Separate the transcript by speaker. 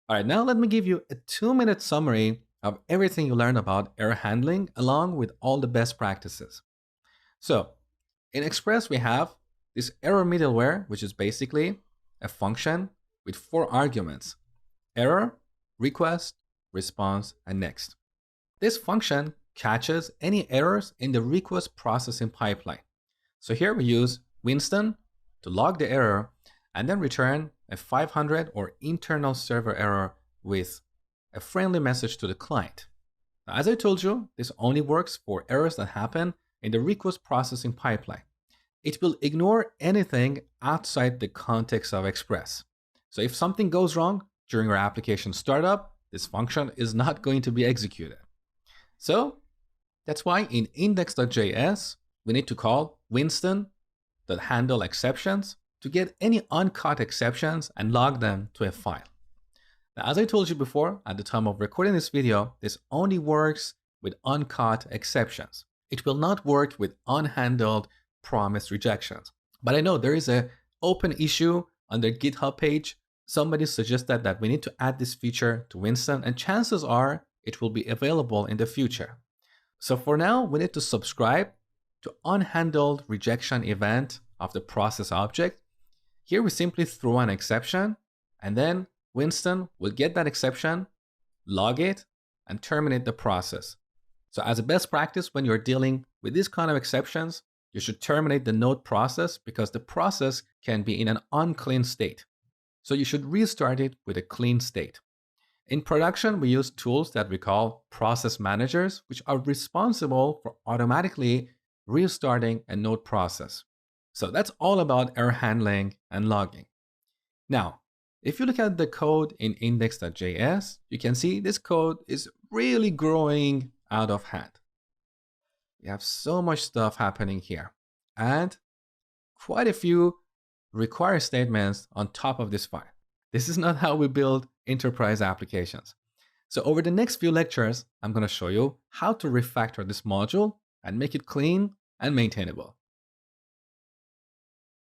Speaker 1: All right, now let me give you a 2-minute summary of everything you learned about error handling along with all the best practices. So, in Express, we have this error middleware, which is basically a function with 4 arguments: error, request, response, and next. This function catches any errors in the request processing pipeline. So here we use Winston to log the error and then return a 500 or internal server error with a friendly message to the client. Now, as I told you, this only works for errors that happen in the request processing pipeline. It will ignore anything outside the context of Express. So if something goes wrong during our application startup, this function is not going to be executed. So that's why in index.js, we need to call Winston.handle exceptions to get any uncaught exceptions and log them to a file. Now, as I told you before, at the time of recording this video, this only works with uncaught exceptions. It will not work with unhandled promise rejections. But I know there is an open issue on their GitHub page. Somebody suggested that we need to add this feature to Winston, and chances are it will be available in the future. So for now, we need to subscribe to unhandled rejection event of the process object. Here we simply throw an exception, and then Winston will get that exception, log it, and terminate the process. So as a best practice, when you're dealing with these kind of exceptions, you should terminate the node process because the process can be in an unclean state. So you should restart it with a clean state. In production, we use tools that we call process managers, which are responsible for automatically restarting a node process. So that's all about error handling and logging. Now, if you look at the code in index.js, you can see this code is really growing out of hand. We have so much stuff happening here and quite a few require statements on top of this file. This is not how we build enterprise applications. So over the next few lectures, I'm going to show you how to refactor this module and make it clean and maintainable.